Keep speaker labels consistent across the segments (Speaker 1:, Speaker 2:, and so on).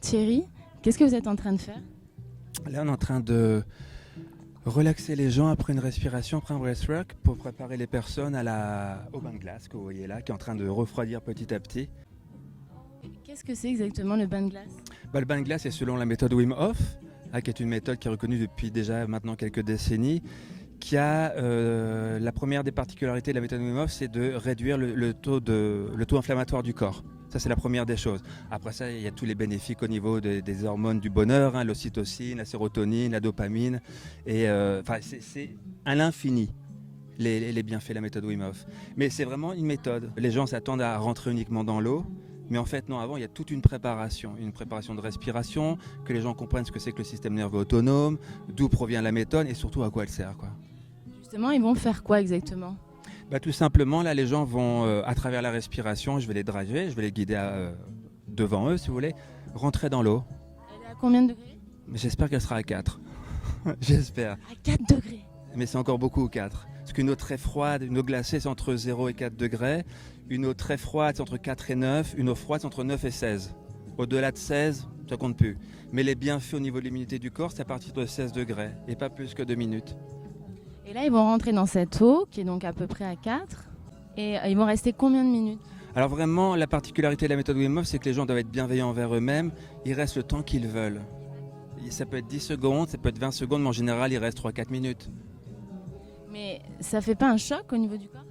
Speaker 1: Thierry. Qu'est-ce que vous êtes en train de faire?
Speaker 2: Là, on est en train de relaxer les gens après une respiration, après un breathwork, pour préparer les personnes au bain de glace que vous voyez là, qui est en train de refroidir petit à petit.
Speaker 1: Qu'est-ce que c'est exactement le bain de glace?
Speaker 2: Le bain de glace est selon la méthode Wim Hof, qui est une méthode qui est reconnue depuis déjà maintenant quelques décennies, qui a la première des particularités de la méthode Wim Hof, c'est de réduire le taux inflammatoire du corps. Ça, c'est la première des choses. Après ça, il y a tous les bénéfices au niveau des hormones du bonheur, l'ocytocine, la sérotonine, la dopamine. Et c'est à l'infini les bienfaits de la méthode Wim Hof. Mais c'est vraiment une méthode. Les gens s'attendent à rentrer uniquement dans l'eau. Mais en fait, non, avant, il y a toute une préparation de respiration, que les gens comprennent ce que c'est que le système nerveux autonome, d'où provient la méthode et surtout à quoi elle sert, quoi.
Speaker 1: Justement, ils vont faire quoi exactement?
Speaker 2: Tout simplement, là, les gens vont, à travers la respiration, je vais les driver, je vais les guider devant eux, si vous voulez, rentrer dans l'eau.
Speaker 1: Elle est à combien de degrés?
Speaker 2: Mais j'espère qu'elle sera à 4. J'espère.
Speaker 1: À 4 degrés.
Speaker 2: Mais c'est encore beaucoup 4. Parce qu'une eau très froide, une eau glacée, c'est entre 0 et 4 degrés. Une eau très froide, c'est entre 4 et 9. Une eau froide, c'est entre 9 et 16. Au-delà de 16, ça compte plus. Mais les bienfaits au niveau de l'immunité du corps, c'est à partir de 16 degrés. Et pas plus que 2 minutes.
Speaker 1: Et là, ils vont rentrer dans cette eau, qui est donc à peu près à 4. Et ils vont rester combien de minutes?
Speaker 2: Alors vraiment, la particularité de la méthode Wim Hof, c'est que les gens doivent être bienveillants envers eux-mêmes. Ils restent le temps qu'ils veulent. Ça peut être 10 secondes, ça peut être 20 secondes, mais en général, il reste 3-4 minutes.
Speaker 1: Mais ça fait pas un choc au niveau du corps?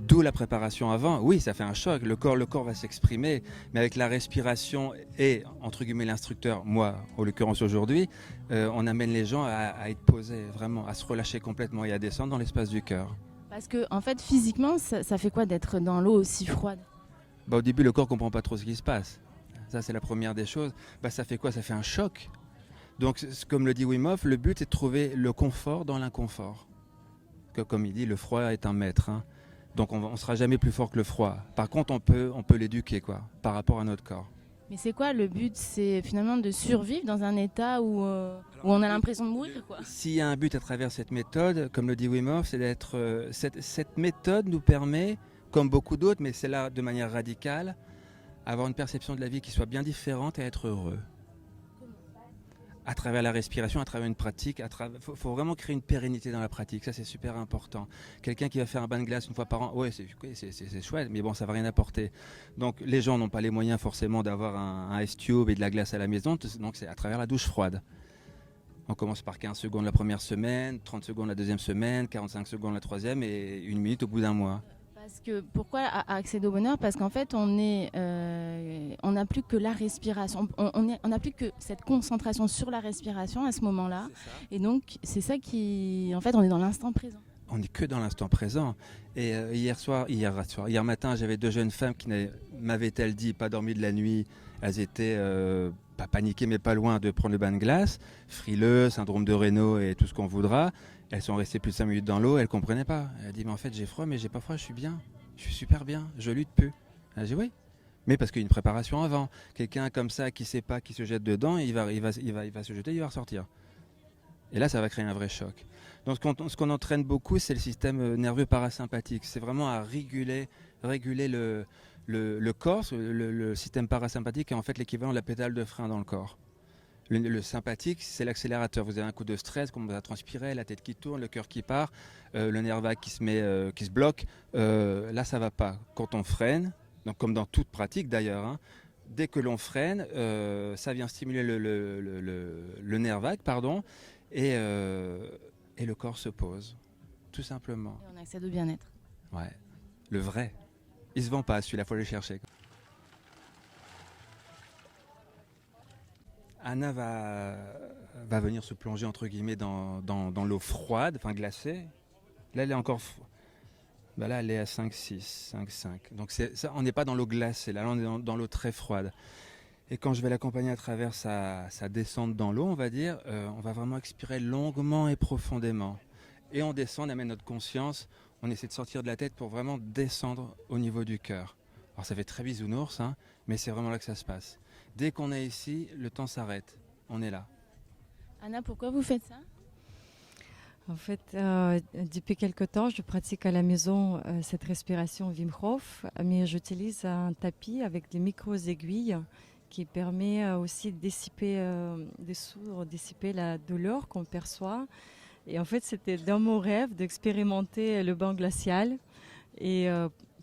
Speaker 2: D'où la préparation avant. Oui, ça fait un choc. Le corps va s'exprimer, mais avec la respiration et, entre guillemets, l'instructeur, moi, en l'occurrence aujourd'hui, on amène les gens à être posés, vraiment, à se relâcher complètement et à descendre dans l'espace du cœur.
Speaker 1: Parce que, en fait, physiquement, ça fait quoi d'être dans l'eau aussi froide?
Speaker 2: Au début, le corps ne comprend pas trop ce qui se passe. Ça, c'est la première des choses. Ça fait quoi? Ça fait un choc. Donc, comme le dit Wim Hof, le but est de trouver le confort dans l'inconfort. Comme il dit, le froid est un maître. Donc on ne sera jamais plus fort que le froid. Par contre, on peut l'éduquer par rapport à notre corps.
Speaker 1: Mais c'est quoi le but? C'est finalement de survivre dans un état où on a l'impression de mourir, quoi.
Speaker 2: S'il y a un but à travers cette méthode, comme le dit Wim Hof, c'est d'être. Cette méthode nous permet, comme beaucoup d'autres, mais celle-là de manière radicale, avoir une perception de la vie qui soit bien différente et être heureux. À travers la respiration, à travers une pratique, faut vraiment créer une pérennité dans la pratique, ça c'est super important. Quelqu'un qui va faire un bain de glace une fois par an, ouais c'est chouette, mais bon ça va rien apporter. Donc les gens n'ont pas les moyens forcément d'avoir un ice tube et de la glace à la maison, donc c'est à travers la douche froide. On commence par 15 secondes la première semaine, 30 secondes la deuxième semaine, 45 secondes la troisième et 1 minute au bout d'un mois.
Speaker 1: Parce que pourquoi à accéder au bonheur? Parce qu'en fait, on n'a plus que la respiration. On n'a plus que cette concentration sur la respiration à ce moment-là. Et donc, c'est ça qui, en fait, on est dans l'instant présent.
Speaker 2: On n'est que dans l'instant présent. Et hier matin, j'avais 2 jeunes femmes qui m'avaient-elles dit, pas dormi de la nuit. Elles étaient pas paniquées, mais pas loin de prendre le bain de glace, frileux, syndrome de Raynaud et tout ce qu'on voudra. Elles sont restées plus de 5 minutes dans l'eau, elles ne comprenaient pas. Elle a dit, mais en fait, j'ai froid, mais j'ai pas froid, je suis bien. Je suis super bien, je lutte plus. Elle a dit, oui. Mais parce qu'il y a une préparation avant. Quelqu'un comme ça qui ne sait pas, qui se jette dedans, il va se jeter, il va ressortir. Et là, ça va créer un vrai choc. Donc, ce qu'on entraîne beaucoup, c'est le système nerveux parasympathique. C'est vraiment à réguler le corps. Le système parasympathique est en fait l'équivalent de la pédale de frein dans le corps. Le sympathique, c'est l'accélérateur. Vous avez un coup de stress, comme on va transpirer, la tête qui tourne, le cœur qui part, le nerf vague qui se bloque. Là, ça va pas. Quand on freine, donc comme dans toute pratique d'ailleurs, dès que l'on freine, ça vient stimuler le nerf vague, et le corps se pose, tout simplement.
Speaker 1: Et on accède au bien-être.
Speaker 2: Ouais, le vrai. Il se vend pas celui-là, faut le chercher. Anna va venir se plonger entre guillemets dans l'eau froide, enfin glacée. Là, elle est encore. Là, elle est à 5,6, 5,5. Donc ça, on n'est pas dans l'eau glacée, là on est dans l'eau très froide. Et quand je vais l'accompagner à travers sa descente dans l'eau, on va dire, on va vraiment expirer longuement et profondément. Et on descend, on amène notre conscience, on essaie de sortir de la tête pour vraiment descendre au niveau du cœur. Alors ça fait très bisounours, mais c'est vraiment là que ça se passe. Dès qu'on est ici, le temps s'arrête. On est là.
Speaker 1: Anna, pourquoi vous faites ça?
Speaker 3: En fait, depuis quelque temps, je pratique à la maison cette respiration Wim Hof, mais j'utilise un tapis avec des micro-aiguilles qui permet aussi de dissiper la douleur qu'on perçoit. Et en fait, c'était dans mon rêve d'expérimenter le bain glacial. Et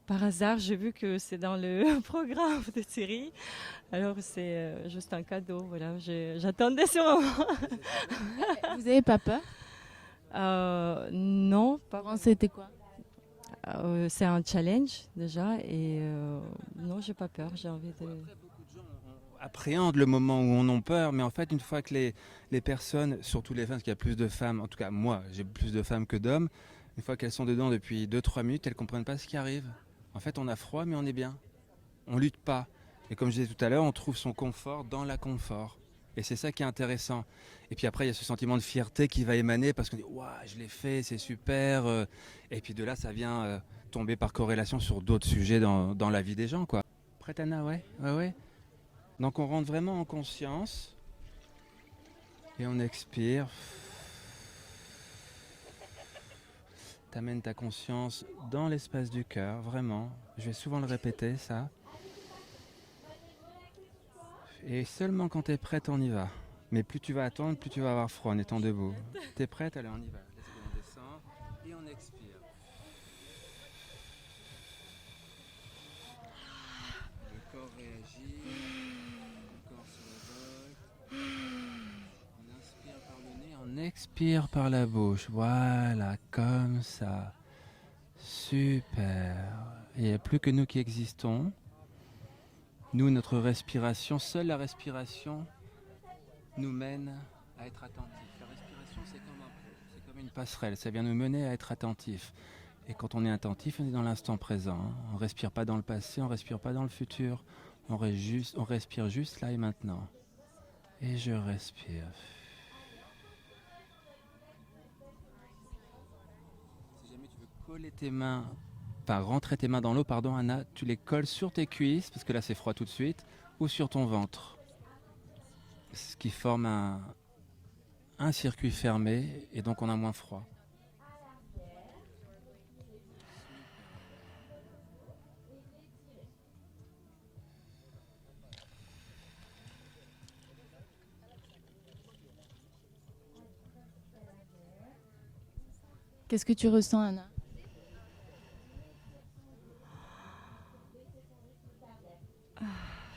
Speaker 3: par hasard, j'ai vu que c'est dans le programme de Thierry. Alors, c'est juste un cadeau. Voilà, j'attendais ce moment.
Speaker 1: Vous n'avez pas peur?
Speaker 3: Non, pas.
Speaker 1: Avant, c'était quoi?
Speaker 3: C'est un challenge déjà. Et non, j'ai pas peur. J'ai envie de.
Speaker 2: Appréhendent le moment où on a peur, mais en fait, une fois que les personnes, surtout les femmes, parce qu'il y a plus de femmes, en tout cas moi, j'ai plus de femmes que d'hommes, une fois qu'elles sont dedans depuis 2-3 minutes, elles ne comprennent pas ce qui arrive. En fait, on a froid, mais on est bien. On lutte pas. Et comme je disais tout à l'heure, on trouve son confort dans l'inconfort. Et c'est ça qui est intéressant. Et puis après, il y a ce sentiment de fierté qui va émaner parce qu'on dit « Waouh, je l'ai fait, c'est super ». Et puis de là, ça vient tomber par corrélation sur d'autres sujets dans la vie des gens, quoi. Prête, Anna? Ouais, ouais, ouais. Donc on rentre vraiment en conscience et on expire. T'amènes ta conscience dans l'espace du cœur, vraiment. Je vais souvent le répéter, ça. Et seulement quand t'es prête, on y va. Mais plus tu vas attendre, plus tu vas avoir froid en étant debout. T'es prête? Allez, on y va. On descend et on expire. Le corps réagit. On inspire par le nez, on expire par la bouche. Voilà, comme ça. Super. Il n'y a plus que nous qui existons. Nous, notre respiration, seule la respiration nous mène à être attentifs. La respiration, c'est comme une passerelle. Ça vient nous mener à être attentifs. Et quand on est attentif, on est dans l'instant présent. On ne respire pas dans le passé, on ne respire pas dans le futur. On respire juste là et maintenant. Et je respire. Si jamais tu veux coller tes mains, rentrer tes mains dans l'eau, pardon Anna, tu les colles sur tes cuisses, parce que là c'est froid tout de suite, ou sur ton ventre. Ce qui forme un circuit fermé, et donc on a moins froid.
Speaker 1: Qu'est-ce que tu ressens, Anna?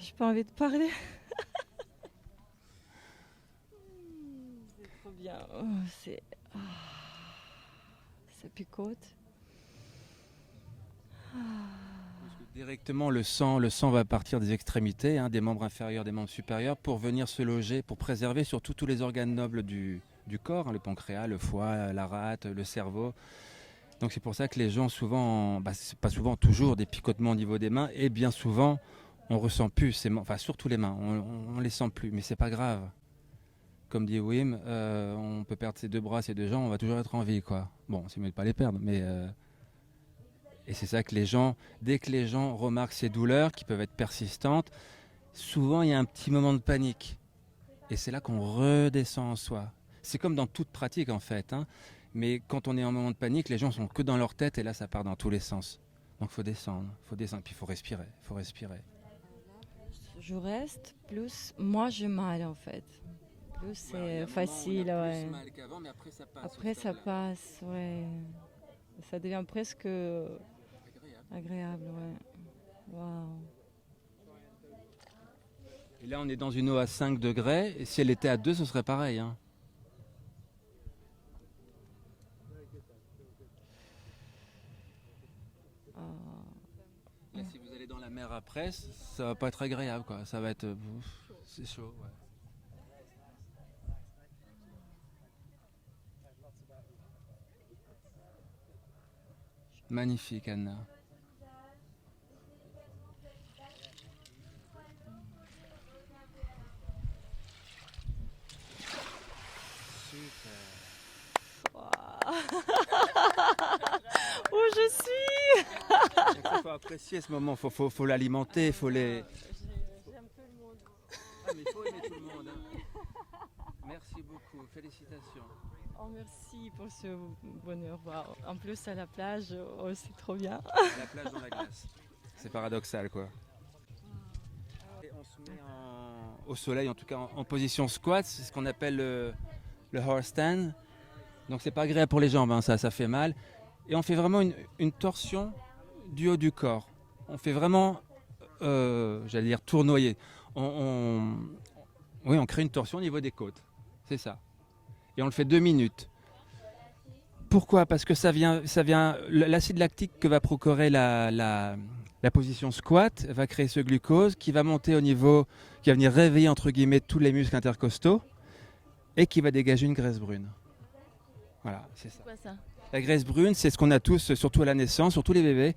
Speaker 3: J'ai pas envie de parler. C'est trop bien. Ça picote.
Speaker 2: Directement, le sang va partir des extrémités, des membres inférieurs, des membres supérieurs, pour venir se loger, pour préserver surtout tous les organes nobles du corps, le pancréas, le foie, la rate, le cerveau. Donc c'est pour ça que les gens souvent, c'est pas souvent, toujours des picotements au niveau des mains, et bien souvent on ressent plus ces mains, surtout les mains, on les sent plus, mais c'est pas grave. Comme dit Wim, on peut perdre ses 2 bras, ses 2 jambes, on va toujours être en vie, quoi. Bon, c'est mieux de pas les perdre, mais et c'est ça que les gens, dès que les gens remarquent ces douleurs qui peuvent être persistantes, souvent il y a un petit moment de panique. Et c'est là qu'on redescend en soi. C'est comme dans toute pratique en fait. Mais quand on est en moment de panique, les gens sont que dans leur tête et là ça part dans tous les sens. Donc il faut descendre, puis il faut respirer,
Speaker 3: Je reste, plus moi j'ai mal en fait. Plus c'est facile, ouais.
Speaker 2: Plus mal qu'avant, mais après ça passe.
Speaker 3: Après ça passe, ouais. Ça devient presque agréable, ouais. Waouh.
Speaker 2: Et là on est dans une eau à 5 degrés, et si elle était à 2, ce serait pareil. Là, si vous allez dans la mer après, ça va pas être agréable, quoi. Ça va être... c'est chaud, ouais. Magnifique, Anna.
Speaker 3: Où je suis.
Speaker 2: Il faut apprécier ce moment, faut l'alimenter, faut les...
Speaker 3: J'aime tout le monde.
Speaker 2: mais il faut aimer tout le monde. Merci beaucoup, félicitations.
Speaker 3: Oh, merci pour ce bonheur. Wow. En plus à la plage, c'est trop bien.
Speaker 2: La plage dans la glace. C'est paradoxal, quoi. Et on se Au soleil, en tout cas en position squat, c'est ce qu'on appelle le horse stand. Donc c'est pas agréable pour les jambes, hein, ça fait mal. Et on fait vraiment une torsion du haut du corps. On fait vraiment, j'allais dire tournoyer. Oui, on crée une torsion au niveau des côtes, c'est ça. Et on le fait 2 minutes. Pourquoi ? Parce que ça vient, l'acide lactique que va procurer la position squat va créer ce glucose qui va monter au niveau, qui va venir réveiller entre guillemets tous les muscles intercostaux et qui va dégager une graisse brune. Voilà, c'est ça.
Speaker 1: C'est quoi ça ?
Speaker 2: La graisse brune, c'est ce qu'on a tous, surtout à la naissance, surtout les bébés.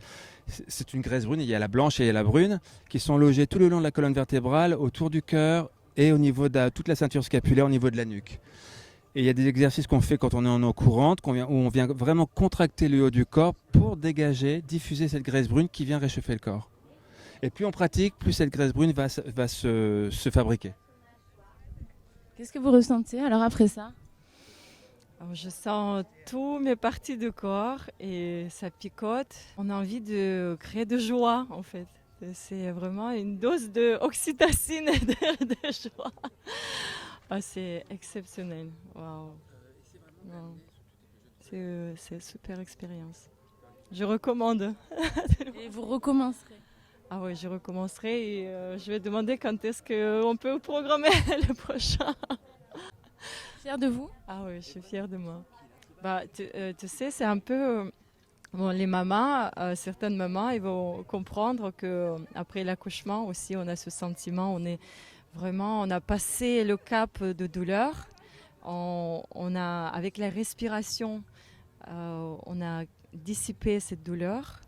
Speaker 2: C'est une graisse brune, il y a la blanche et il y a la brune, qui sont logées tout le long de la colonne vertébrale, autour du cœur et au niveau de toute la ceinture scapulaire, au niveau de la nuque. Et il y a des exercices qu'on fait quand on est en eau courante, où on vient vraiment contracter le haut du corps pour dégager, diffuser cette graisse brune qui vient réchauffer le corps. Et plus on pratique, plus cette graisse brune va se fabriquer.
Speaker 1: Qu'est-ce que vous ressentez alors après ça ?
Speaker 3: Alors, je sens toutes mes parties du corps et ça picote. On a envie de créer de joie en fait. C'est vraiment une dose d'oxytocine et de joie. Ah, c'est exceptionnel. Waouh. Wow. C'est une super expérience. Je recommande.
Speaker 1: Et vous recommencerez ?
Speaker 3: Ah oui, je recommencerai et je vais demander quand est-ce qu'on peut programmer le prochain.
Speaker 1: Fière de vous ?
Speaker 3: Ah oui, je suis fière de moi. Bah, tu sais, c'est un peu... Bon, les mamans, certaines mamans, ils vont comprendre qu'après l'accouchement aussi, on a ce sentiment, on a passé le cap de douleur. Avec la respiration, on a dissipé cette douleur.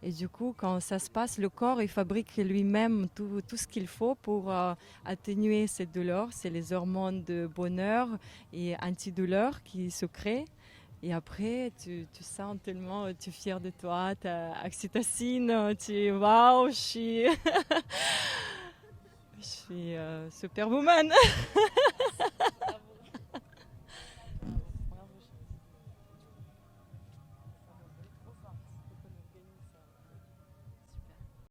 Speaker 3: Et du coup, quand ça se passe, le corps, il fabrique lui-même tout ce qu'il faut pour atténuer cette douleur. C'est les hormones de bonheur et antidouleur qui se créent. Et après, tu sens tellement, tu es fier de toi, tu as oxytocine, waouh, je suis superwoman.